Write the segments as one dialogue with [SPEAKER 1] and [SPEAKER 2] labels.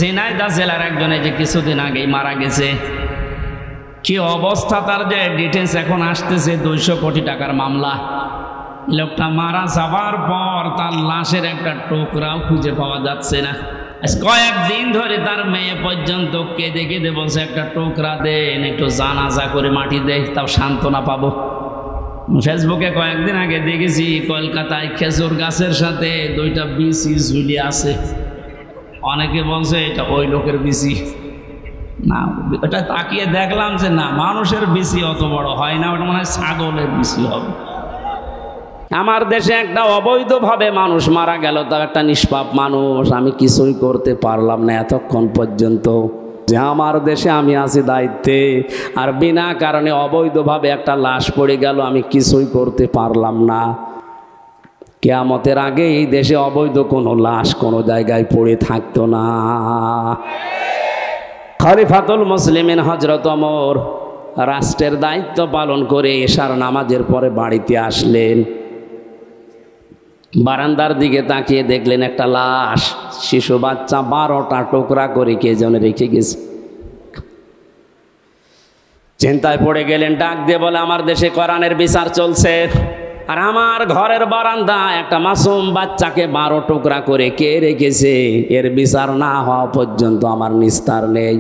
[SPEAKER 1] ঝিনাইদহ জেলার একজনে যে কিছুদিন আগেই মারা গেছে, কি অবস্থা তার, যে ডিটেলস এখন আসতেছে। 200 কোটি টাকার মামলা। লোকটা মারা যাবার পর তার লাশের একটা টুকরাও খুঁজে পাওয়া যাচ্ছে না। কয়েকদিন ধরে তার মেয়ে পর্যন্ত কেঁদে কেঁদে বলছে, একটা টুকরা দেন, একটু জানাজা করে মাটি দেয়, তাও সান্ত্বনা পাবো। ফেসবুকে কয়েকদিন আগে দেখেছি কলকাতায় খেজুর গাছের সাথে 2টা বিচি ঝুলিয়ে আছে। অনেকে বলছে এটা ওই লোকের বিচি না, ওটা তাকিয়ে দেখলাম যে না, মানুষের বিচি অত বড় হয় না, ওটা মনে হয় ছাগলের বিচি হবে। আমার দেশে একটা অবৈধভাবে মানুষ মারা গেল, তাও একটা নিষ্পাপ মানুষ। আমি কিছুই করতে পারলাম না এতক্ষণ পর্যন্ত, যে আমার দেশে আমি আছি দায়িত্বে, আর বিনা কারণে অবৈধভাবে একটা লাশ পড়ে গেল, আমি কিছুই করতে পারলাম না। কিয়ামতের আগে এই দেশে অবৈধ কোনো লাশ কোনো জায়গায় পড়ে থাকতো না। খলিফাতুল মুসলিমিন হযরত ওমর রাষ্ট্রের দায়িত্ব পালন করে এশার নামাজের পরে বাড়িতে আসলেন। বারান্দার দিকে তাকিয়ে দেখলেন একটা লাশ, শিশু বাচ্চা 12টা টুকরা করে কে যেন রেখে গেছে। চিন্তায় পড়ে গেলেন, ডাক দিয়ে বলে, আমার দেশে কোরআনের বিচার চলছে, আর আমার ঘরের বারান্দা একটা মাসুম বাচ্চাকে 12 টুকরা করে কে রেখেছে, এর বিচার না হওয়া পর্যন্ত আমার নিস্তার নেই।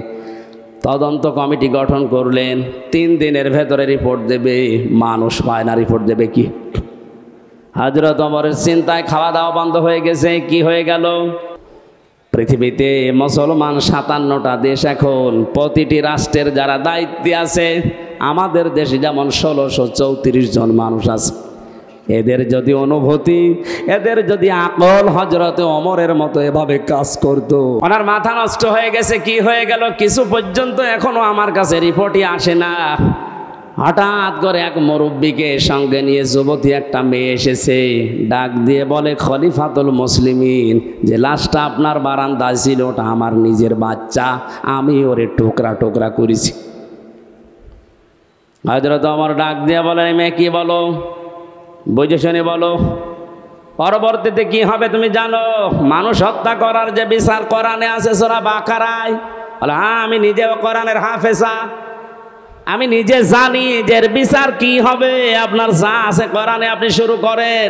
[SPEAKER 1] তদন্ত কমিটি গঠন করলেন, 3 দিনের ভেতরে রিপোর্ট দেবে। মানুষ পায় না, রিপোর্ট দেবে কি? হযরত ওমরের চিন্তায় খাওয়া দাওয়া বন্ধ হয়ে গেছে। কি হয়ে গেল? পৃথিবীতে মুসলমান 57টা দেশ, এখন প্রতিটি রাষ্ট্রের যারা দায়িত্বে আছে, আমাদের দেশে যেমন 1634 জন মানুষ আছে। এদের যদি অনুভূতি, এদের যদি আকল হযরতে ওমরের মতো এভাবে কাজ করত, ওনার মাথা নষ্ট হয়ে গেছে। কি হয়ে গেল? কিছু পর্যন্ত এখনো আমার কাছে রিপোর্টই আসে না। হঠাৎ করে এক মুরব্বীকে সঙ্গে নিয়ে যুবতী একটা মেয়ে এসেছে, ডাক দিয়ে বলে, খলিফাতুল মুসলিমিন, যে লাশটা আপনার বারান্দায় ছিল ওটা আমার নিজের বাচ্চা, আমি ওরে টুকরা টুকরা করেছি। হযরত ওমর ডাক দিয়ে বলে, মেয়ে কি বলো, বুঝে শুনে বলো, পরবর্তীতে কি হবে তুমি জানো? মানুষ হত্যা করার যে বিচার কোরআনে আছে সূরা বাকারায়। বলে, হ্যাঁ আমি নিজেও কোরআনের হাফেজা, আমি নিজে জানি যে এর বিচার কি হবে। আপনার যা আছে কোরআনে আপনি শুরু করেন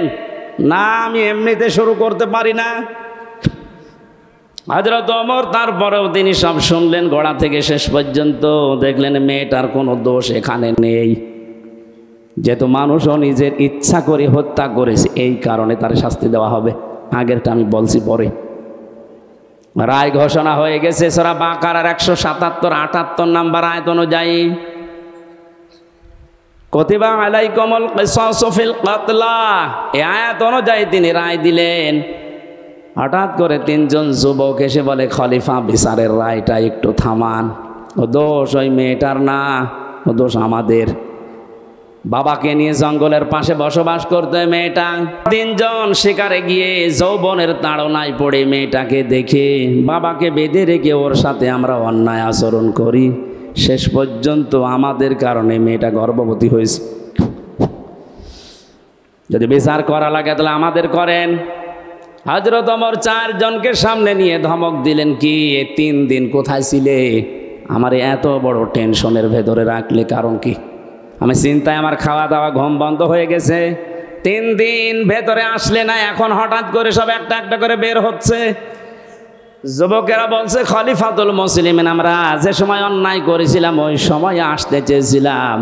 [SPEAKER 1] না, আমি এমনিতে শুরু করতে পারি না। হযরত ওমর তারপরেও তিনি সব শুনলেন গোড়া থেকে শেষ পর্যন্ত, দেখলেন মেয়েটার কোনো দোষ এখানে নেই, যেহেতু মানুষও নিজের ইচ্ছা করে হত্যা করেছে, এই কারণে তার শাস্তি দেওয়া হবে। আগেরটা আমি বলছি পরে। রায় ঘোষণা হয়ে গেছে সূরা বাকারার 177-78 নম্বর আয়াত অনুযায়ী, কুতিবা আলাইকুমুল কিসাসু ফিল কাতলা, এই আয়াত অনুযায়ী তিনি রায় দিলেন। হঠাৎ করে 3 জন যুবক এসে বলে, খলিফা বিচারের রায়টা একটু থামান, ও দোষ ওই মেয়েটার না, ও দোষ আমাদের। বাবাকে নিয়ে জঙ্গলের পাশে বসবাস করতে মেয়েটা, 3 জন শিকারে গিয়ে যৌবনের তাড়নায় পড়ে মেয়েটাকে দেখে বাবাকে বেঁধে রেখে ওর সাথে আমরা অন্যায় আচরণ করি, শেষ পর্যন্ত আমাদের কারণে মেয়েটা গর্ভবতী হয়েছে। যদি বিচার করা লাগে তাহলে আমাদের করেন। হযরত ওমর 4 জনকে সামনে নিয়ে ধমক দিলেন, কি 3 দিন কোথায় ছিলে? আমার এত বড় টেনশনের ভেতরে রাখলে কারণ কি? আমি চিন্তায় আমার খাওয়া দাওয়া ঘুম বন্ধ হয়ে গেছে। 3 দিন ভেতরে আসলে না, এখন হঠাৎ করে সব একটা একটা করে বের হচ্ছে। যুবকেরা বলছে, খলিফাতুল মুসলিমিন, আমরা যে সময় অন্যায় করেছিলাম ওই সময় আসতে চেয়েছিলাম,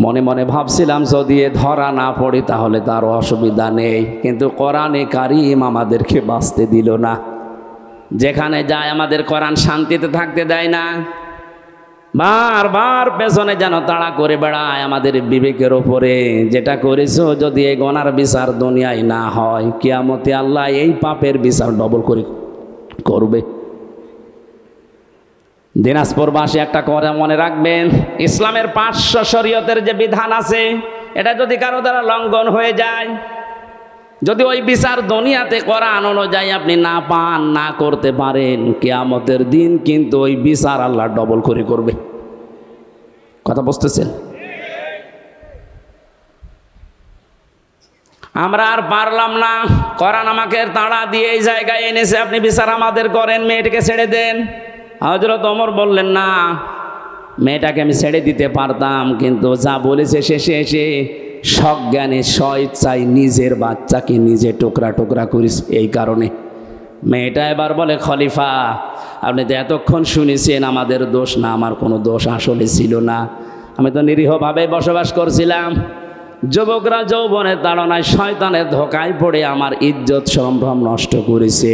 [SPEAKER 1] মনে মনে ভাবছিলাম যদি ধরা না পড়ি তাহলে তার অসুবিধা নেই, কিন্তু কোরআনে কারীম আমাদেরকে বাঁচতে দিল না। যেখানে যায় আমাদের কোরআন শান্তিতে থাকতে দেয় না, বারবার পেছনে যেন তাড়া করে বেড়ায় আমাদের বিবেকের ওপরে। যেটা করেছো যদি এই গুনার বিচার দুনিয়ায় না হয়, কিয়ামতে আল্লাহ এই পাপের বিচার ডবল করে করবে। দিনাজপুরবাসী একটা কথা মনে রাখবেন, ইসলামের 500 শরীয়তের যে বিধান আছে, এটা যদি কারো দ্বারা লঙ্ঘন হয়ে যায়, যদি ওই বিচার দুনিয়াতে কোরআন অনুযায়ী আপনি না পান, না করতে পারেন, কিয়ামতের দিন কিন্তু ওই বিচার আল্লাহ ডবল করে করবে। কথা বুঝতেছেন? আমরা আর পারলাম না, কোরআন আমাকে তাড়া দিয়ে এই জায়গায় এনেছে, আপনি বিচার আমাদের করেন, মেয়েটাকে ছেড়ে দেন। হযরত ওমর বললেন, না, মেয়েটাকে আমি ছেড়ে দিতে পারতাম, কিন্তু যা বলেছে শেষে এসে সজ্ঞানে স্বইচ্ছায় নিজের বাচ্চাকে নিজে টুকরা টুকরা করিস, এই কারণে। মেয়েটা এবার বলে, খলিফা আপনি তো এতক্ষণ শুনেছেন আমাদের দোষ না, আমার কোনো দোষ আসলে ছিল না, আমি তো নিরীহভাবে বসবাস করছিলাম। যুবকরা যৌবনের তাড়নায় শয়তানের ধোকায় পড়ে আমার ইজ্জত সম্ভ্রম নষ্ট করেছে।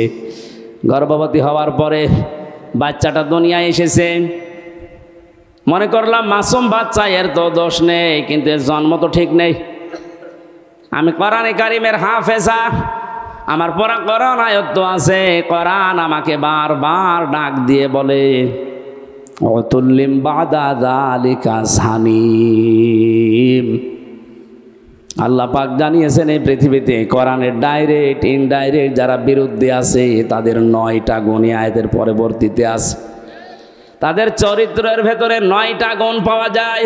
[SPEAKER 1] গর্ভবতী হওয়ার পরে বাচ্চাটা দুনিয়ায় এসেছে, মনে করলাম মাসুম বাচ্চা, এর তো দোষ নেই, কিন্তু এর জন্ম তো ঠিক নেই। আমি কোরআনে কারিমের হাফেজা, আমার পড়া কোরআন আয়াত আছে, কোরআন আমাকে বারবার ডাক দিয়ে বলে, অতুল্লিম বাদা যালিকা জানিম। আল্লাহ পাক জানিয়েছেন এই পৃথিবীতে কোরআনের ডাইরেক্ট ইনডাইরেক্ট যারা বিরুদ্ধে আছে তাদের 9টা গুণ আয়াতের পরবর্তীতে আছে। তাদের চরিত্রের ভেতরে 9টা গুণ পাওয়া যায়।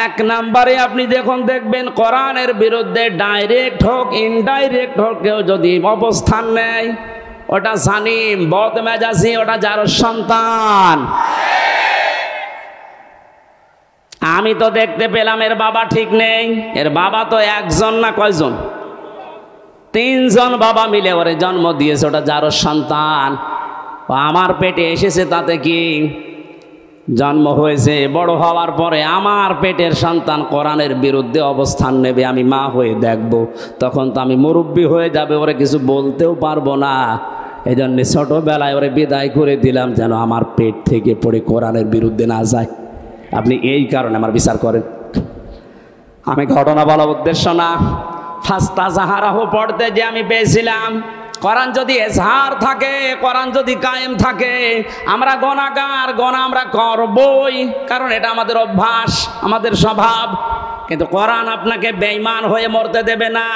[SPEAKER 1] 1 নম্বরে আপনি দেখবেন কোরআনের বিরুদ্ধে ডাইরেক্ট হোক ইনডাইরেক্ট হোক কেউ যদি অবস্থান নেয়, ওটা জানিম, বদমেজাজি, ওটা যার সন্তান। আমি তো দেখতে পেলাম এর বাবা ঠিক নেই, এর বাবা তো একজন না কয়জন, 3 জন বাবা মিলে ওরে জন্ম দিয়েছে, ওটা যার সন্তান। আমার পেটে এসেছে তাতে কি, জন্ম হয়েছে, বড় হওয়ার পরে আমার পেটের সন্তান কোরআনের বিরুদ্ধে অবস্থান নেবে, আমি মা হয়ে দেখব, তখন তো আমি মুরব্বী হয়ে যাবে, ওরে কিছু বলতেও পারবো না। এই জন্য ছোটবেলায় ওরে বিদায় করে দিলাম, যেন আমার পেট থেকে পড়ে কোরআনের বিরুদ্ধে না যায়। আপনি এই কারণে আমার বিচার করেন। আমি ঘটনা বলা উদ্দেশ্য না, ফাস্তা জাহারাহ পড়তে যে আমি পেয়েছিলাম, কোরআন যদি এজহার থাকে, কোরআন যদি কায়েম থাকে, আমরা গুনাহগার, গুনাহ আমরা করবই, কারণ এটা আমাদের অভ্যাস, আমাদের স্বভাব। কিন্তু কোরআন আপনাকে বেঈমান হয়ে মরতে দেবে না।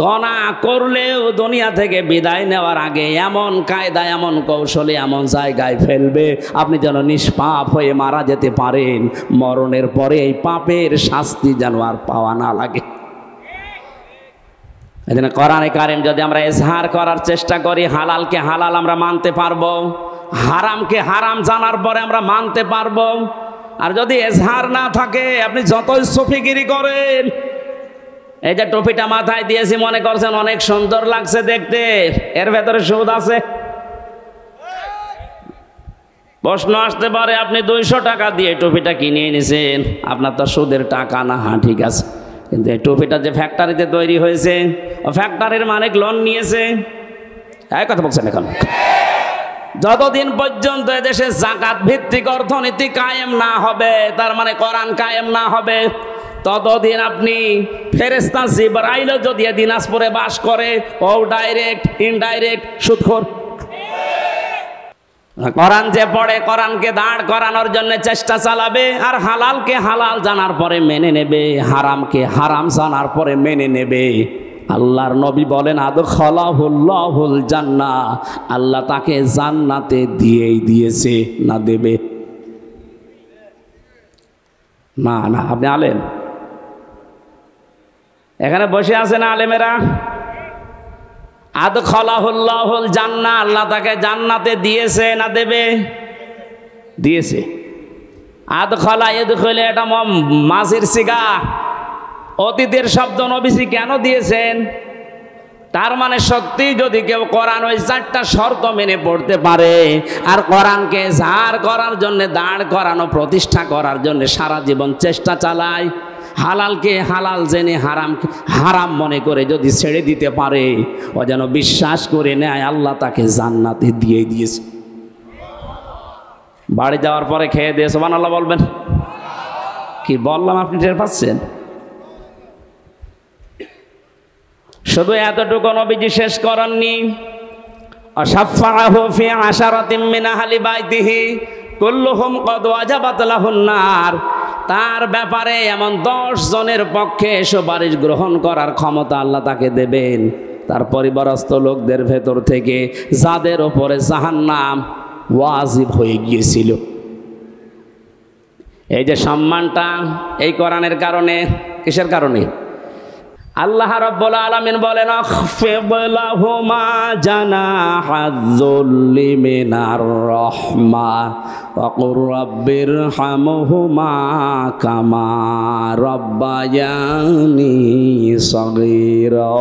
[SPEAKER 1] গুনাহ করলেও দুনিয়া থেকে বিদায় নেওয়ার আগে এমন কায়দা, এমন কৌশলে, এমন জায়গায় ফেলবে আপনি যেন নিষ্পাপ হয়ে মারা যেতে পারেন, মরণের পরে এই পাপের শাস্তি যেন আর পাওয়া না লাগে। এই জন্য কোরআনে কারিম যদি আমরা এজহার করার চেষ্টা করি, হালালকে হালাল আমরা মানতে পারবো, হারামকে হারাম জানার পরে আমরা মানতে পারবো। আর যদি এজহার না থাকে, আপনি যতই সুফিগিরি করেন, এই যে টুপিটা মাথায় দিয়েছি মনে করছেন অনেক সুন্দর লাগছে দেখতে, এর ভেতরে সুদ আছে। প্রশ্ন আসতে পারে, আপনি 200 টাকা দিয়ে টুপিটা কিনে এনেছেন, আপনার তো সুদের টাকা না। হ্যাঁ ঠিক আছে, কিন্তু এই টুপিটা যে ফ্যাক্টরিতে তৈরি হয়েছে, ও ফ্যাক্টরির মালিক লোন নিয়েছে। এই কথা বলছেন এখন। যতদিন পর্যন্ত এদেশে যাকাত ভিত্তিক অর্থনীতি কায়েম না হবে, তার মানে কোরআন কায়েম না হবে, ততদিন আপনি ফেরেশতা জিবরাইল যদি দিনাজপুরে বাস করে, ও ডাইরেক্ট ইনডাইরেক্ট সুদখোর। কোরআন যে পড়ে, কোরআনকে দাঁড় করানোর জন্য চেষ্টা চালাবে, আর হালালকে হালাল জানার পরে মেনে নেবে, হারামকে হারাম জানার পরে মেনে নেবে। আল্লাহর নবী বলেন, আদখালাহুল্লাহুল জান্নাহ, আল্লাহ তাকে জান্নাতে দিয়েই দিয়েছে, না দেবে না। না আপনি আলেম, এখানে বসে আছেন আলেমেরা, আদখালাহুল্লাহুল জান্নাহ, আল্লাহ তাকে জান্নাতে দিয়েছে না দেবে? দিয়েছে। আদখালা ইয়াদখুলু, এটা মাজির সিগা, অতীতের শব্দ। নবীজি কেন দিয়েছেন? তার মানে সত্যি যদি কেউ কোরআন ওই 4টা শর্ত মেনে পড়তে পারে, আর কোরআনকে জার করার জন্য, দাঁড় করানো, প্রতিষ্ঠা করার জন্য সারা জীবন চেষ্টা চালায়, হালালকে হালাল জেনে হারামকে হারাম মনে করে যদি ছেড়ে দিতে পারে, ও যেন বিশ্বাস করে নেয় আল্লাহ তাকে জান্নাতে দিয়ে দিয়েছে। বাড়ি যাওয়ার পরে খেয়ে দিয়ে সুবহানাল্লাহ বলবেন। কি বললাম আপনি টের পাচ্ছেন? শুধু এতটুকু নবীজি শেষ করেননি, আশাফাহু ফি আশারাতিন মিন আহলি বাইতিহি কুল্লুহুম ক্বাদ ওয়াজাবাত লাহুন নার, তার ব্যাপারে এমন 10 জনের পক্ষে সুপারিশ গ্রহণ করার ক্ষমতা আল্লাহ তাকে দেবেন, তার পরিবারস্থ লোকদের ভেতর থেকে যাদের ওপরে জাহান্নাম ওয়াজিব হয়ে গিয়েছিল। এই যে সম্মানটা এই কোরআনের কারণে, কিসের কারণে? আল্লাহ রাব্বুল আলামিন বলেন আখফিদ লাহুমা জানাহায-যুল্লি মিনার রাহমা ওয়া কুর রাব্বিরহামহুমা কামা রাব্বায়ানি সগীরা।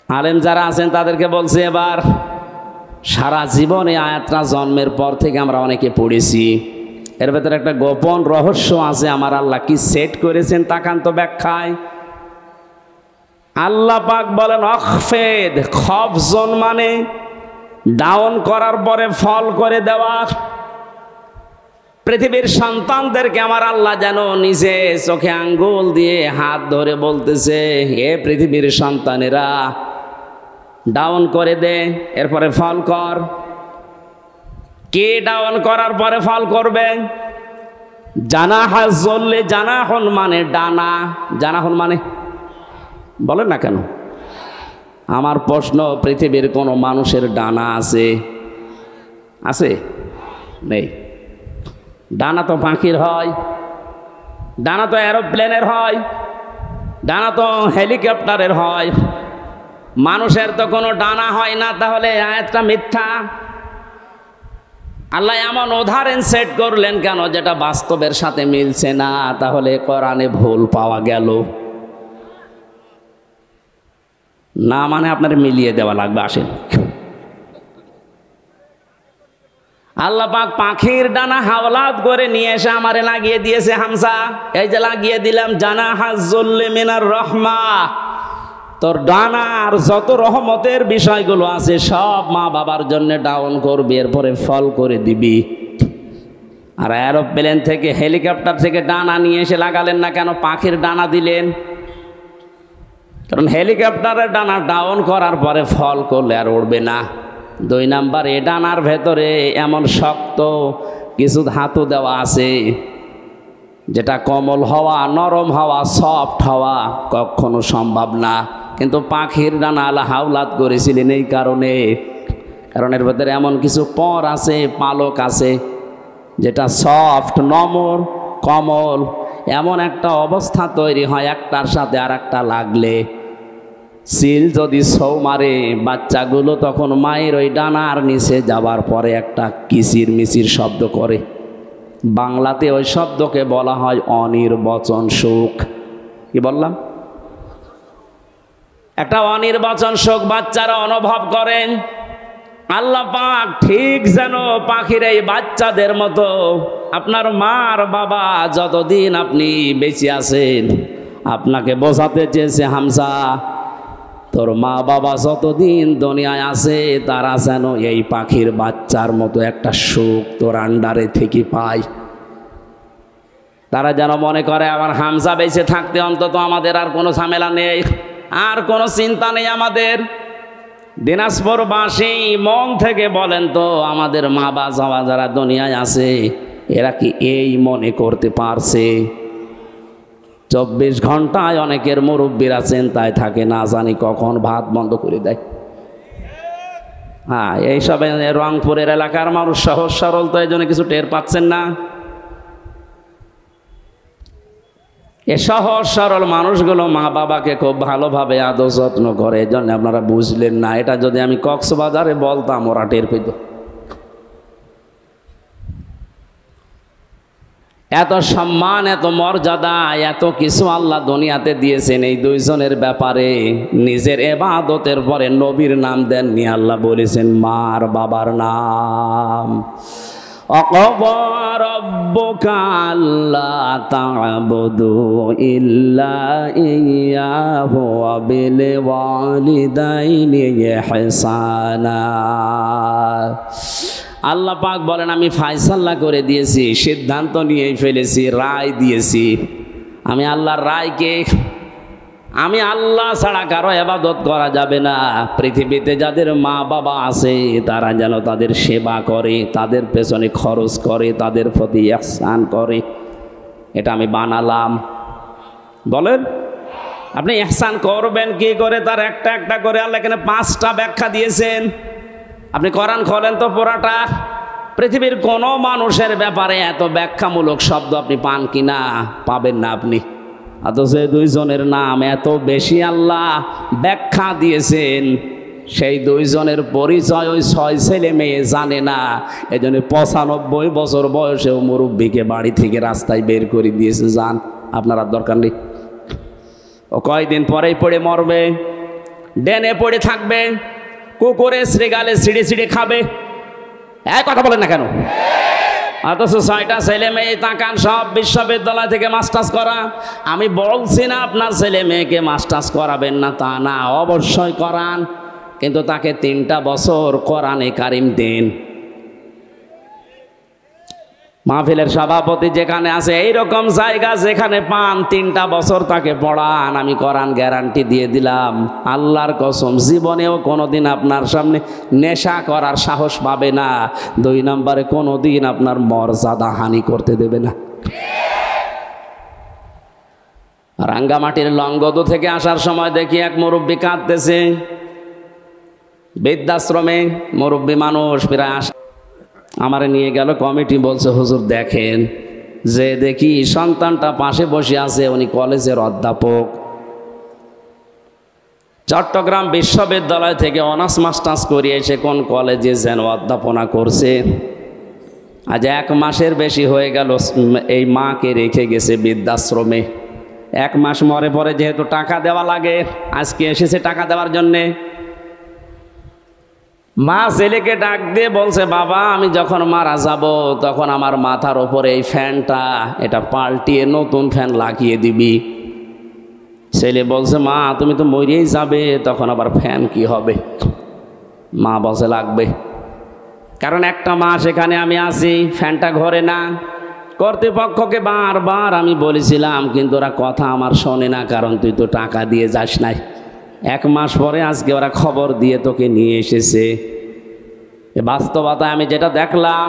[SPEAKER 1] আলেম যারা আছেন তাদেরকে বলছি, এবার সারা জীবনে আয়াতটা জন্মের পর থেকে আমরা অনেকে পড়েছি, এর ভেতরে একটা গোপন রহস্য আছে। আমার আল্লাহ কি সেট করেছেন তাকান্ত ব্যাখ্যায়। আল্লাহ পাক বলেন আখফিদ, খফজন মানে ডাউন করার পরে ফল করে দেওয়া। পৃথিবীর সন্তানদেরকে আমার আল্লাহ যেন নিজে চোখে আঙ্গুল দিয়ে হাত ধরে বলতেছে, এ পৃথিবীর সন্তানেরা ডাউন করে দে, এরপরে ফল কর। কে ডাউন করার পরে ফল করবে? জানাহায-যুল্লি, জানাহন মানে ডানা, জানাহন মানে বলেন না কেন? আমার প্রশ্ন, পৃথিবীর কোনো মানুষের ডানা আছে? আছে? নেই। ডানা তো পাখির হয়, ডানা তো এরোপ্লেনের হয়, ডানা তো হেলিকপ্টারের হয়, মানুষের তো কোনো ডানা হয় না। তাহলে আয়াতটা মিথ্যা। আল্লাহ এমন উদাহরণ সেট করলেন কেন যেটা বাস্তবের সাথে মিলছে না? তাহলে কোরআনে ভুল পাওয়া গেল না, মানে আপনার মিলিয়ে দেওয়া লাগবে। আসেন, আল্লাহ পাক পাখির ডানা হাওলাত করে নিয়ে এসে আমারে লাগিয়ে দিয়েছে হামজা। এই যে লাগিয়ে দিলাম, জানাহায-যুল্লি মিনার রাহমা, তোর ডানার যত রহমতের বিষয়গুলো আছে সব মা বাবার জন্য ডাউন করবি, এরপরে ফল করে দিবি। আর এরোপ্লেন থেকে, হেলিকপ্টার থেকে ডানা নিয়ে এসে লাগালেন না কেন? পাখির ডানা দিলেন, কারণ হেলিকপ্টারের ডানা ডাউন করার পরে ফল করলে আর উড়বে না। 2 নাম্বার, এ ডানার ভেতরে এমন শক্ত কিছু ধাতু দেওয়া আছে যেটা কোমল হওয়া, নরম হওয়া, সফট হওয়া কখনো সম্ভব না। কিন্তু পাখির ডানা আল্লাহ হাওলাত করেছিলেন এই কারণে, কারণ এর ভেতরে এমন কিছু পর আছে, পালক আছে যেটা সফট, নমর, কোমল। এমন একটা অবস্থা তৈরি হয় একটার সাথে আর একটা লাগলে, সিল যদি ছৌ মারে বাচ্চাগুলো, তখন মায়ের ওই ডানার নিচে যাবার পরে একটা কিচির মিচির শব্দ করে। বাংলাতে ওই শব্দকে বলা হয় অনির্বচন সুখ। কি বললাম? একটা অনির্বচন সুখ বাচ্চারা অনুভব করেন। আল্লাহ পাক ঠিক যেন পাখির এই বাচ্চাদের মতো আপনার মার বাবা যতদিন আপনি বেঁচে আছেন, আপনাকে বোঝাতে চেয়েছে হামজা, তোর মা বাবা যতদিন দুনিয়ায় আছে তারা যেন এই পাখির বাচ্চার মতো একটা সুখ তোর আন্ডারে থেকে পায়। তারা যেন মনে করে আমার হামজা বেঁচে থাকতে অন্তত আমাদের আর কোনো ঝামেলা নেই, আর কোনো চিন্তা নেই আমাদের। দিনাজপুরবাসী মন থেকে বলেন তো, আমাদের মা বাবা যারা দুনিয়ায় আছে এরা কি এই মনে করতে পারছে? 24 ঘন্টায় অনেকের মুরব্বীরা চিন্তায় থাকে, না জানি কখন ভাত বন্ধ করে দেয়। হ্যাঁ, এইসব রংপুরের এলাকার মানুষ সহজ সরল, তো এই জন্য কিছু টের পাচ্ছেন না। এ সহজ সরল মানুষগুলো মা বাবাকে খুব ভালোভাবে আদর যত্ন করে, এই জন্য আপনারা বুঝলেন না। এটা যদি আমি কক্সবাজারে বলতাম ওরা টের পেত। এত সম্মান, এত মর্যাদা, এত কিছু আল্লাহ দুনিয়াতে দিয়েছেন এই দুইজনের ব্যাপারে। নিজের ইবাদতের পরে নবীর নাম দেননি, আল্লাহ বলেছেন মার বাবার নাম। وَقَضَى رَبُّكَ أَلَّا تَعْبُدُوا إِلَّا إِيَّاهُ وَبِالْوَالِدَيْنِ إِحْسَانًا। আল্লাহ পাক বলেন আমি ফায়সালা করে দিয়েছি, সিদ্ধান্ত নিয়ে ফেলেছি, রায় দিয়েছি। আমি আল্লাহর রায়কে, আমি আল্লাহ ছাড়া কারো ইবাদত করা যাবে না। পৃথিবীতে যাদের মা বাবা আছে তারা যেন তাদের সেবা করে, তাদের পেছনে খরচ করে, তাদের প্রতি ইহসান করে। এটা আমি বানালাম। বলেন আপনি ইহসান করবেন কি করে? তার একটা একটা করে আল্লাহ এখানে 5টা ব্যাখ্যা দিয়েছেন। আপনি কোরআন খোলেন তো পুরাটা, পৃথিবীর কোনো মানুষের ব্যাপারে এত ব্যাখ্যামূলক শব্দ আপনি পান কিনা? পাবেন না আপনি। অথচ এই দুইজনের নাম এত বেশি আল্লাহ ব্যাখ্যা দিয়েছেন, সেই দুইজনের পরিচয় ওই 6 ছেলে মেয়ে জানে না। এই জন্য 95 বছর বয়সেও মুরব্বীকে বাড়ি থেকে রাস্তায় বের করে দিয়েছে, যান আপনার আর দরকার নেই। ও কয়দিন পরেই পড়ে মরবে, ডেনে পড়ে থাকবে, কুকুরে শ্রীগালে ছিঁড়ে ছিঁড়ে খাবে। এক কথা বলেন না কেন? অথচ 6টা ছেলে মেয়ে তাকান, সব বিশ্ববিদ্যালয় থেকে মাস্টার্স করা। আমি বলছি না আপনার ছেলে মেয়েকে মাস্টার্স করাবেন না, তা না, অবশ্যই করান, কিন্তু তাকে 3টা বছর কোরআনে কারিম দিন। মাহফিলের সভাপতি যেখানে আছে, এইরকম জায়গা যেখানে পান 3টা বছর তাকে পড়ান। আমি কোরআন গ্যারান্টি দিয়ে দিলাম, আল্লাহর কসম জীবনেও কোনোদিন আপনার সামনে নেশা করার সাহস পাবে না। 2 নম্বরে কোনোদিন আপনার মর্যাদা হানি করতে দেবে না। রাঙ্গামাটির লংগদু থেকে আসার সময় দেখি এক মুরব্বী কাঁদতেছে, বৃদ্ধাশ্রমে মুরব্বী মানুষ প্রায়। আমারে নিয়ে গেল কমিটি, বলছে হুজুর দেখেন, যে দেখি সন্তানটা পাশে বসে আছে, উনি কলেজের অধ্যাপক, চট্টগ্রাম বিশ্ববিদ্যালয় থেকে অনার্স মাস্টার্স করিয়ে এসে কোন কলেজে যেন অধ্যাপনা করছে। আজ 1 মাসের বেশি হয়ে গেল এই মাকে রেখে গেছে বৃদ্ধাশ্রমে। 1 মাস মরে পরে যেহেতু টাকা দেওয়া লাগে, আজকে এসেছে টাকা দেওয়ার জন্যে। মা ছেলেকে ডাক দিয়ে বলছে, বাবা আমি যখন মারা যাব তখন আমার মাথার ওপরে এই ফ্যানটা, এটা পাল্টিয়ে নতুন ফ্যান লাগিয়ে দিবি। ছেলে বলছে, মা তুমি তো মরেই যাবে, তখন আবার ফ্যান কি হবে? মা বলছে লাগবে, কারণ 1টা মাস এখানে আমি আছি, ফ্যানটা ঘরে না। কর্তৃপক্ষকে বারবার আমি বলেছিলাম, কিন্তু ওরা কথা আমার শোনে না, কারণ তুই তো টাকা দিয়ে যাস নাই। 1 মাস পরে আজকে ওরা খবর দিয়ে তোকে নিয়ে এসেছে। বাস্তবতায় আমি যেটা দেখলাম,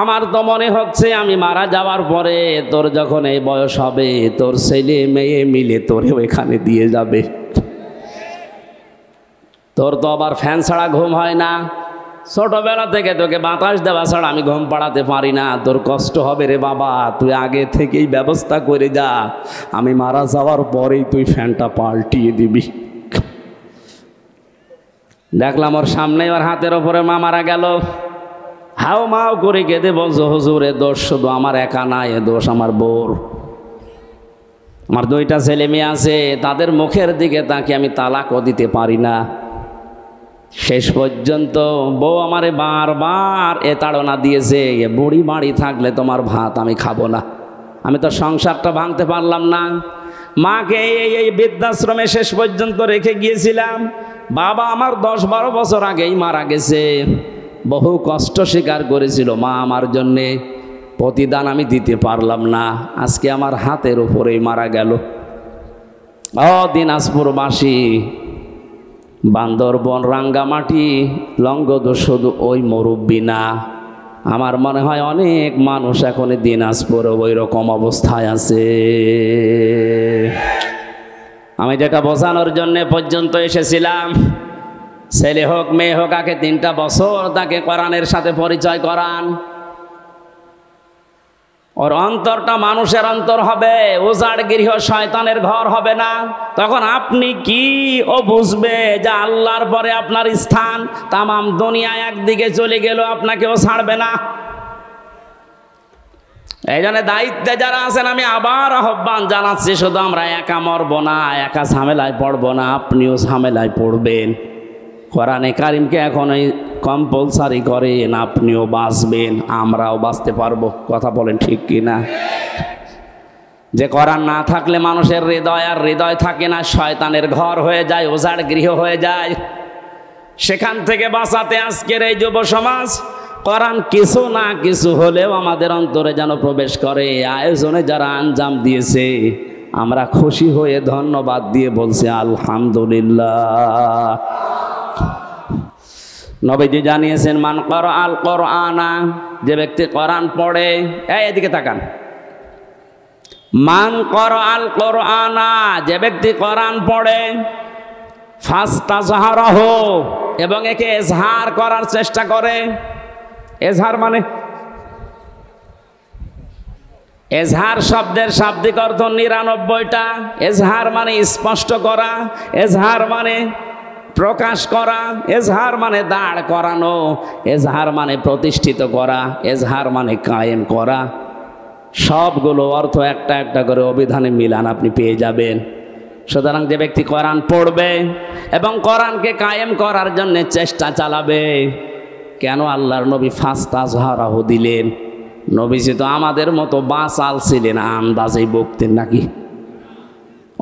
[SPEAKER 1] আমার তো মনে হচ্ছে আমি মারা যাওয়ার পরে তোর যখন এই বয়স হবে, তোর ছেলে মেয়ে মিলে তোরেও এখানে দিয়ে যাবে। তোর তো আবার ফ্যান ছাড়া ঘুম হয় না, ছোটবেলা থেকে তোকে বাতাস দেওয়া ছাড়া আমি ঘুম পাড়াতে পারি না। তোর কষ্ট হবে রে বাবা, তুই আগে থেকেই ব্যবস্থা করে যা, আমি মারা যাওয়ার পরেই তুই ফ্যানটা পাল্টিয়ে দিবি। দেখলাম ওর সামনে, ওর হাতের ওপরে মা মারা গেল, হাও মাও করে কেঁদে বলছো, হুজুর এ দোষ শুধু আমার একা না, এ দোষ আমার বউর। আমার 2টা ছেলে মেয়ে আছে, তাদের মুখের দিকে তাকে আমি তালাকও দিতে পারি না। শেষ পর্যন্ত বউ আমারে বারবার তাড়না দিয়েছে, বুড়ি বাড়ি থাকলে তোমার ভাত আমি খাবো না। আমি তো সংসারটা ভাঙতে পারলাম না। মাকে এই বৃদ্ধাশ্রমে শেষ পর্যন্ত রেখে গিয়েছিলাম। বাবা আমার 10-12 বছর আগেই মারা গেছে, বহু কষ্ট স্বীকার করেছিল মা আমার জন্যে, প্রতিদান আমি দিতে পারলাম না। আজকে আমার হাতের উপরেই মারা গেল। দিনাজপুরবাসী, বান্দরবন, রাঙ্গামাটি, লংগদু শুধু ওই মুরব্বী না, আমার মনে হয় অনেক মানুষ এখন দিনাজপুরে ওই রকম অবস্থায় আছে। আমি যেটা বোঝানোর জন্য পর্যন্ত এসেছিলাম, ছেলে হোক মেয়ে হোক, আগে 3টা বছর তাকে কোরআনের সাথে পরিচয় করান। ওর অন্তরটা মানুষের অন্তর হবে, উজাড় গৃহ শয়তানের ঘর হবে না। তখন আপনি কি ও বুঝবে যে আল্লাহর পরে আপনার স্থান, তামাম দুনিয়া একদিকে চলে গেল, আপনাকেও ছাড়বে না। এই জন্য দায়িত্বে যারা আছেন আমি আবার আহ্বান জানাচ্ছি, শুধু আমরা একা মরব না, একা ঝামেলায় পড়ব না, আপনিও ঝামেলায় পড়বেন। কোরআনে কারিমকে এখন কম্পালসারি করেন, আপনিও বাঁচবেন, আমরাও বাঁচতে পারবো। কথা বলেন ঠিক কি না? যে কোরআন না থাকলে মানুষের হৃদয় আর হৃদয় থাকে না, শয়তানের ঘর হয়ে যায়, উজাড় গৃহ হয়ে যায়। সেখান থেকে বাঁচাতে আজকের এই যুব সমাজ, কোরআন কিছু না কিছু হলেও আমাদের অন্তরে যেন প্রবেশ করে। আয়োজনে যারা আঞ্জাম দিয়েছে, আমরা খুশি হয়ে ধন্যবাদ দিয়ে বলছি আলহামদুলিল্লাহ। নবীজি জানিয়েছেন, মান ক্বারাআল কুরআনা, যে ব্যক্তি কোরআন পড়ে, এদিকে তাকান, মান ক্বারাআল কুরআনা, যে ব্যক্তি কোরআন পড়ে, ফাস্তাজহারাহু, এবং একে এজহার করার চেষ্টা করে। এজহার মানে এজহার শব্দের শাব্দিক অর্থ ৯৯টা। এজহার মানে স্পষ্ট করা, এজহার মানে প্রকাশ করা, এজহার মানে দাঁড় করানো, এজহার মানে প্রতিষ্ঠিত করা, এজহার মানে কায়েম করা। সবগুলো অর্থ একটা একটা করে অভিধানে মিলান আপনি পেয়ে যাবেন। সুতরাং যে ব্যক্তি কোরআন পড়বে এবং কোরআনকে কায়েম করার জন্য চেষ্টা চালাবে, কেন আল্লাহর নবী ফাস্তাজহারাহু দিলেন? নবীজি তো আমাদের মতো বাচাল ছিলেন, আন্দাজেই বকতেন নাকি?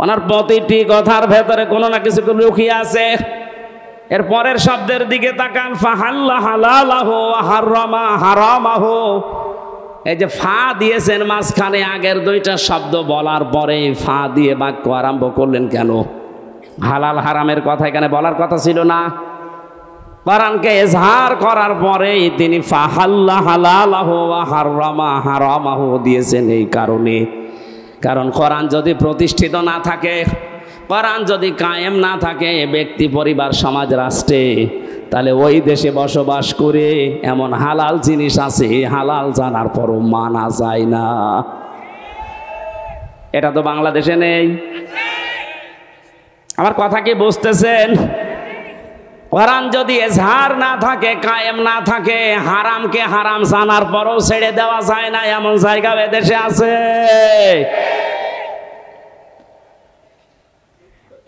[SPEAKER 1] ওনার প্রতিটি কথার ভেতরে কোনো না কিছু লুকিয়ে আছে। এর পরের শব্দের দিকে তাকান, ফাহাল্লা হালালাহু ওয়া হারামা হারামাহু। এই যে ফা দিয়েছেন মাঝখানে, আগের দুইটা শব্দ বলার পরে ফা দিয়ে বাক্য আরম্ভ করলেন কেন? হালাল হারামের কথা এখানে বলার কথা ছিল না। কোরআনকে এজহার করার পরেই তিনি ফাহাল্লা হালালাহু ওয়া হারামা হারামাহু দিয়েছেন এই কারণে। কারণ কোরআন যদি প্রতিষ্ঠিত না থাকে, কোরআন যদি কায়েম না থাকে ব্যক্তি, পরিবার, সমাজ, রাষ্ট্রে, তাহলে ওই দেশে বসবাস করে এমন হালাল জিনিস আছে, হালাল জানার পরও মানা যায় না। এটা তো বাংলাদেশে নেই। আমার কথা কি বুঝতেছেন? কোরআন যদি এজহার না থাকে, কায়েম না থাকে, হারামকে হারাম জানার পরও ছেড়ে দেওয়া যায় না, এমন জায়গা এদেশে আছে।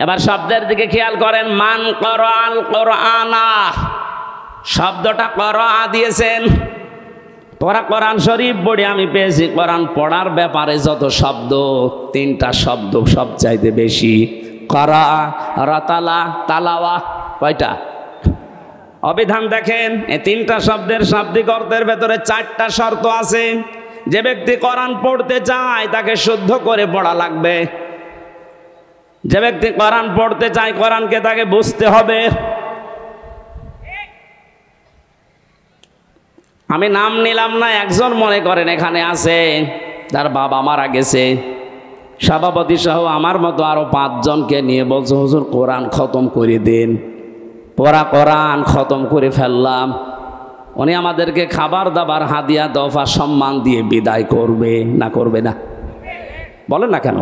[SPEAKER 1] এবার শব্দের দিকে খেয়াল করেন, মান করাল কোরআনা, শব্দটা করা দিয়েছেন। পড়া কোরআন শরীফ পড়ে আমি পেয়েছি কোরআন পড়ার ব্যাপারে যত শব্দ, 3টা শব্দ সবচাইতে বেশি। করা, রাতালা, তালাওয়া, কয়টা? অভিধান দেখেন, এই 3টা শব্দের শাব্দিক অর্থের ভেতরে 4টা শর্ত আছে। যে ব্যক্তি কোরআন পড়তে চায় তাকে শুদ্ধ করে পড়া লাগবে। যে ব্যক্তি কোরআন পড়তে চায় কোরআনকে তাকে বুঝতে হবে। আমি নাম নিলাম না, একজন মনে করেন এখানে আছে তার বাবা মারা গেছে, সভাপতি সহ আমার মতো আরো 5 জনকে নিয়ে বলছে হুজুর কোরআন খতম করে দেন। পড়া কোরআন খতম করে ফেললাম। উনি আমাদেরকে খাবার দাবার, হাদিয়া, দফা, সম্মান দিয়ে বিদায় করবে না করবে না? বলেন না কেন?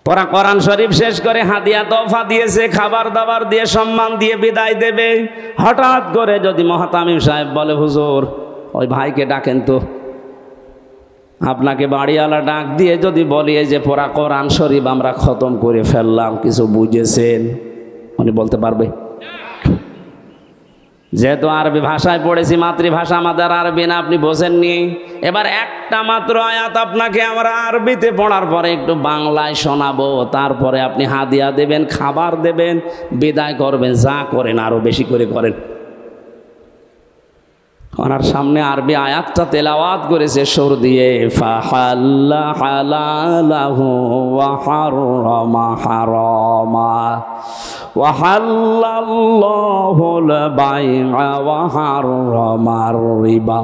[SPEAKER 1] পড়া কোরআন শরীফ শেষ করে হাদিয়া দফা দিয়েছে, খাবার দাবার দিয়ে সম্মান দিয়ে বিদায় দেবে। হঠাৎ করে যদি মহাতামিম সাহেব বলে হুজুর ওই ভাইকে ডাকেন তো, আপনাকে বাড়িওয়ালা ডাক দিয়ে যদি বলি যে পড়া কোরআন শরীফ আমরা খতম করে ফেললাম, কিছু বুঝেছেন? উনি বলতে পারবে? যেহেতু আরবি ভাষায় পড়েছি, মাতৃভাষা আমাদের আরবি না, আপনি বোঝেননি। এবার একটা মাত্র আয়াত আপনাকে আমরা আরবিতে পড়ার পরে একটু বাংলায় শোনাবো, তারপরে আপনি হাদিয়া দেবেন, খাবার দেবেন, বিদায় করবেন, যা করেন আরো বেশি করে করেন। ওনার সামনে আরবি আয়াতটা তেলাওয়াত করেছে সুর দিয়ে, ফাহাল্লা হালালাহু ওয়া হারামা হারামা ওয়া হাল্লাল্লাহুল বাই'a ওয়া হারামার রিবা।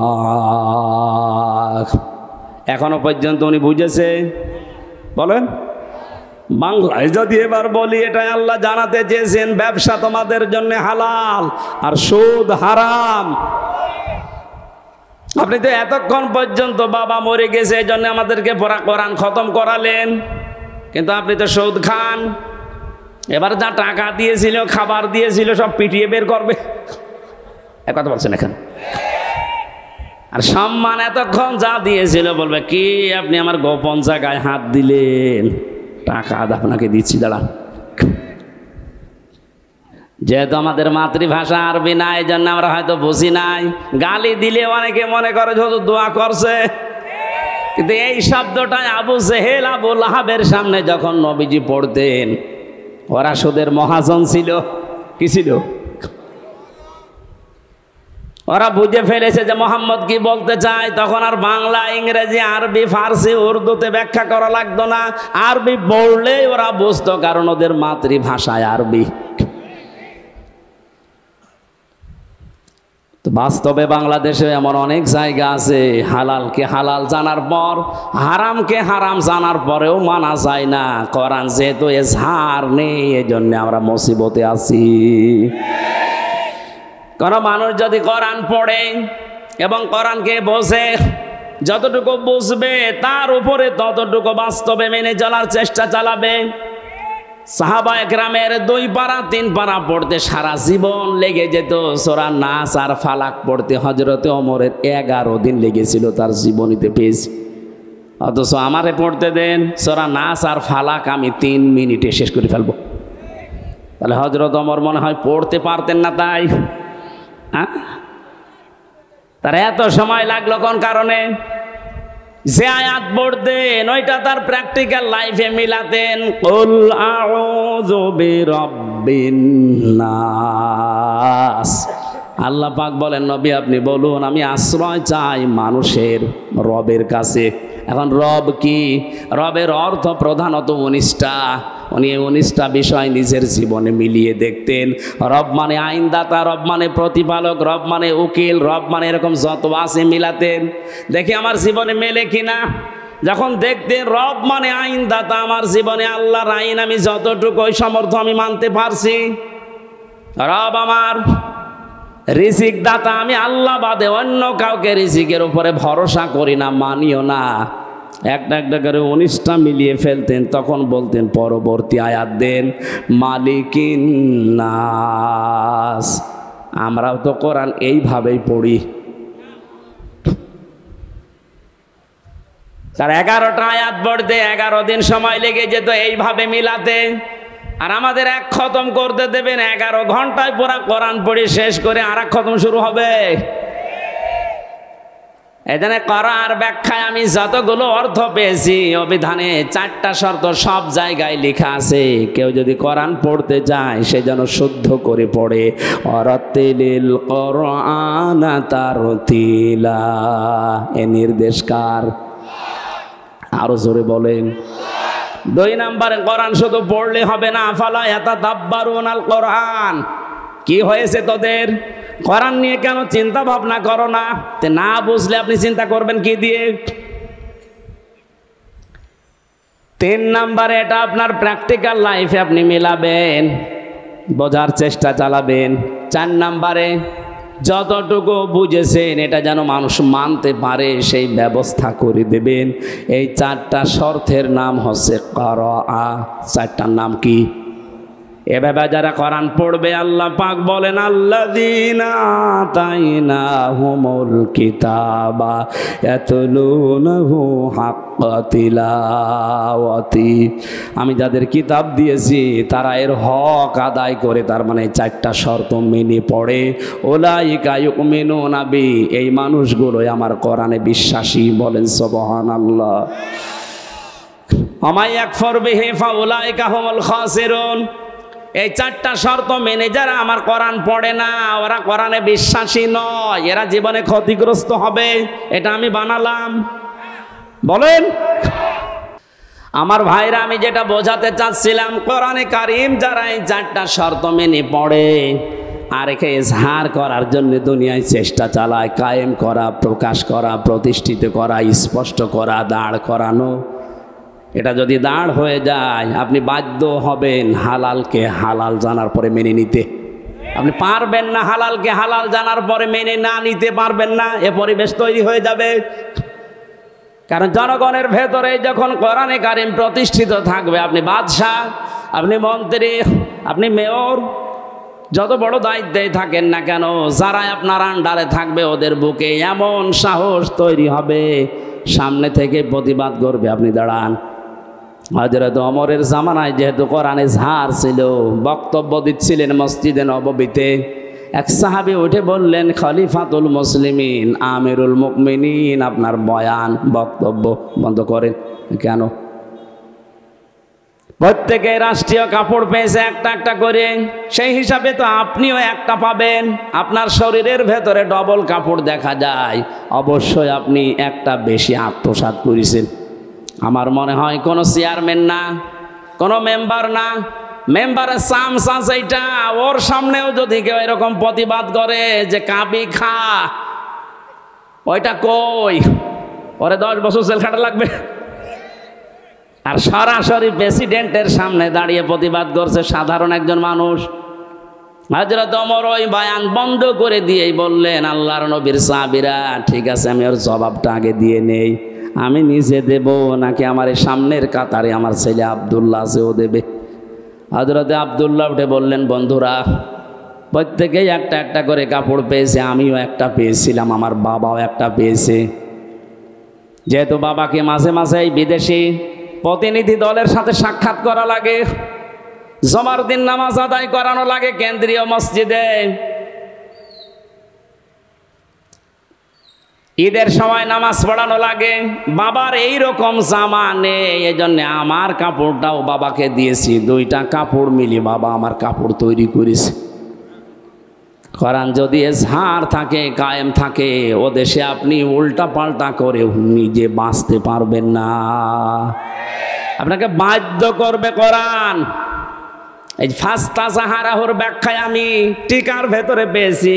[SPEAKER 1] এখনো পর্যন্ত উনি বুঝেছে? বলেন। বাংলায় যদি এবার বলি, এটাই আল্লাহ জানাতে চেয়েছেন ব্যবসা তোমাদের জন্য হালাল আর সুদ হারাম। আপনি তো এতক্ষণ পর্যন্ত বাবা মরে গেছে এই জন্য আমাদেরকে পড়া কোরআন খতম করালেন, কিন্তু আপনি তো সুদ খান। এবার যা টাকা দিয়েছিল, খাবার দিয়েছিল, সব পিটিয়ে বের করবে। এক কথা বলছেন এখন। আর সম্মান এতক্ষণ যা দিয়েছিল বলবে কি আপনি আমার গোপন জায়গায় হাত দিলেন, টাকা আপনাকে দিচ্ছি, দাঁড়ান। যেহেতু আমাদের মাতৃভাষা আরবি না, এই জন্য আমরা হয়তো বুঝি নাই। গালি দিলে অনেকে মনে করে যত দোয়া করছে, কিন্তু এই শব্দটাই আবু জেহেল, আবু লাহাবের সামনে যখন নবীজি পড়তেন, ওরা সুদের মহাজন ছিল। কি ছিল? ওরা বুঝে ফেলেছে যে মোহাম্মদ কি বলতে চায়। তখন আর বাংলা, ইংরেজি, আরবি, ফার্সি, উর্দুতে ব্যাখ্যা করা লাগতো না। আরবি পড়লেই ওরা বুঝতো, কারণ ওদের মাতৃভাষায় আরবি। বাস্তবে বাংলাদেশে এমন অনেক জায়গা আছে হালালকে হালাল জানার পর, হারামকে হারাম জানার পরেও মানা যায় না। কোরআন যেহেতু এজহার নেই, এজন্য আমরা মুসিবতে আছি। কোন মানুষ যদি কোরআন পড়ে এবং কোরআনকে বোঝে, যতটুকু বুঝবে তার উপরে ততটুকু বাস্তবে মেনে চলার চেষ্টা চালাবে। সাহাবা একরামের 2 পারা 3 পারা পড়তে সারা জীবন লেগে যেত। সূরা নাস আর ফালাক পড়তে হযরতে ওমরের 11 দিন লেগেছিল তার জীবনীতে পেয়েছি। অথচ আমারে পড়তে দেন সূরা নাস আর ফালাক আমি 3 মিনিটে শেষ করে ফেলবো। তাহলে হযরত ওমর মনে হয় পড়তে পারতেন না, তাই তার এত সময় লাগলো কোন কারণে? যে আয়াত পড়তেন ওইটা তার প্র্যাকটিক্যাল লাইফে মিলাতেন। কুল আউযু বিরাব্বিন নাস। আল্লাহ পাক বলেন, নবী আপনি বলুন আমি আশ্রয় চাই মানুষের রবের কাছে। এখন রব কি? রবের অর্থ প্রধানত 19টা। উনি 19টা বিষয় নিজের জীবনে মিলিয়ে দেখতেন। রব মানে আইনদাতা, রব মানে প্রতিপালক, রব মানে উকিল, রব মানে এরকম যত আছে মিলাতেন। দেখি আমার জীবনে মেলে কিনা। যখন দেখতেন রব মানে আইনদাতা, আমার জীবনে আল্লাহর আইন আমি যতটুকু ওই সমর্থ আমি মানতে পারছি। রব আমার রিজিক দাতা, আমি আল্লাহ বাদে অন্য কাউকে রিজিকের উপরে ভরসা করি না, মানিও না। একটা করে 19টা মিলিয়ে ফেলতেন। তখন বলতেন পরবর্তী আয়াত দেন মালিকিন নাস। আমরাও তো কোরআন এইভাবেই পড়ি। তার 11টা আয়াত পড়তে 11 দিন সময় লেগে যেত এইভাবে মিলাতে। আর আমাদের এক খতম করতে দেবেন 11 ঘন্টায় পুরা কোরআন পড়ে শেষ করে আর এক খতম শুরু হবে। এখানে করার ব্যাখ্যায় আমি যতগুলো অর্থ পেয়েছি, অভিধানে 4টা শর্ত সব জায়গায় লেখা আছে। কেউ যদি কোরআন পড়তে যায় সে যেন শুদ্ধ করে পড়ে। অরাতিলিল কোরআন তারতিলা। এ নির্দেশ কার? আরো জোরে বলেন। 2 নম্বরে কোরআন শুধু পড়লে হবে না, আফালা ইয়াতাদাব্বারুনাল কোরআন। কি হয়েছে তোদের? কোরআন নিয়ে কেন চিন্তা ভাবনা করো না? না বুঝলে আপনি চিন্তা করবেন কি দিয়ে? 3 নম্বরে এটা আপনার প্র্যাকটিক্যাল লাইফে আপনি মেলাবেন, বোঝার চেষ্টা চালাবেন। 4 নম্বরে যতটুকু বুঝেছেন এটা যেন মানুষ মানতে পারে সেই ব্যবস্থা করে দেবেন। এই 4টা শর্তের নাম হচ্ছে করাআ। 4টার নাম কি? এভাবে যারা কোরআন পড়বে আল্লাহ পাক বলেন আল্লাযীনা আতাইনাহুমুল কিতাবা ইয়াতলুনাহু হাক্কা তিলাওয়াতি। আমি যাদের কিতাব দিয়েছি তারা এর হক আদায় করে, তার মানে 4টা শর্ত মেনে পড়ে। উলাইকা ইউমিনুনা বি। এই মানুষগুলোই আমার কোরআনে বিশ্বাসী। বলেন সুবহানাল্লাহ। আমা ইয়াকফুর বিহি ফাউলাইকা হুমুল খাসিরুন। এই 4টা শর্ত মেনে যারা আমার কোরআন পড়ে না, ওরা কোরআনে বিশ্বাসী নয়, এরা জীবনে ক্ষতিগ্রস্ত হবে। এটা আমি বানালাম। বলেন আমার ভাইরা, আমি যেটা বোঝাতে চাচ্ছিলাম, কোরআনে কারীম যারা এই 4টা শর্ত মেনে পড়ে আর একে ইজহার করার জন্য দুনিয়ায় চেষ্টা চালায়, কায়েম করা, প্রকাশ করা, প্রতিষ্ঠিত করা, স্পষ্ট করা, দাঁড় করানো, এটা যদি দাঁড় হয়ে যায় আপনি বাধ্য হবেন হালালকে হালাল জানার পরে মেনে নিতে। আপনি পারবেন না হালালকে হালাল জানার পরে মেনে না নিতে পারবেন না। এ পরিবেশ তৈরি হয়ে যাবে। কারণ জনগণের ভেতরে যখন কোরআনে কারীম প্রতিষ্ঠিত থাকবে, আপনি বাদশাহ, আপনি মন্ত্রী, আপনি মেয়র, যত বড় দায়িত্বেই থাকেন না কেন, যারা আপনার আন্ডারে থাকবে ওদের বুকে এমন সাহস তৈরি হবে, সামনে থেকে প্রতিবাদ করবে। আপনি দাঁড়ান। হযরত ওমরের জামানায় যেহেতু কোরআনে ঝাড় ছিল, বক্তব্য দিচ্ছিলেন মসজিদে নববীতে। এক সাহাবী উঠে বললেন, খলিফাতুল মুসলিমিন, আমিরুল মুমিনিন, আপনার বয়ান বক্তব্য বন্ধ করেন। কেন? প্রত্যেকে রাষ্ট্রীয় কাপড় পেয়েছে একটা একটা করে, সেই হিসাবে তো আপনিও একটা পাবেন। আপনার শরীরের ভেতরে ডবল কাপড় দেখা যায়, অবশ্যই আপনি একটা বেশি আত্মসাৎ করেছেন। আমার মনে হয় কোনো চেয়ারম্যান না, কোনো মেম্বার না, মেম্বারের চামচ এইটা, ওর সামনেও যদি কেউ এরকম প্রতিবাদ করে যে কাবি খা, ওইটা কই, ওরে 10 বছর জেল খাটা লাগবে। আর সরাসরি প্রেসিডেন্টের সামনে দাঁড়িয়ে প্রতিবাদ করছে সাধারণ একজন মানুষ। হযরত ওমর ওই বয়ান বন্ধ করে দিয়েই বললেন, আল্লাহর নবীর সাহাবীরা, ঠিক আছে আমি ওর জবাবটা আগে দিয়ে নেই। আমি নিজে দেব নাকি আমার এই সামনের কাতারে আমার ছেলে আব্দুল্লাহ আছে, ও দেবে? হযরত আব্দুল্লাহ উঠে বললেন, বন্ধুরা প্রত্যেকেই একটা একটা করে কাপড় পেয়েছে, আমিও একটা পেয়েছিলাম, আমার বাবাও একটা পেয়েছে। যেহেতু বাবাকে মাঝে মাঝে এই বিদেশি প্রতিনিধি দলের সাথে সাক্ষাৎ করা লাগে, জুমার দিন নামাজ আদায় করানো লাগে কেন্দ্রীয় মসজিদে, ঈদের সময় নামাজ পড়ানো লাগে, বাবার এই রকম জামা নেই, এই জন্য আমার কাপড়টাও বাবাকে দিয়েছি। দুইটা কাপড় মিলিয়ে বাবা আমার কাপড় তৈরি করেছে। কোরআন যদি এজহার থাকে, কায়েম থাকে, ও দেশে আপনি উল্টা পাল্টা করে নিজে বাঁচতে পারবেন না, আপনাকে বাধ্য করবে কোরআন। এই ফাস্তা সাহারাহুর ব্যাখ্যায় আমি টিকার ভেতরে পেয়েছি,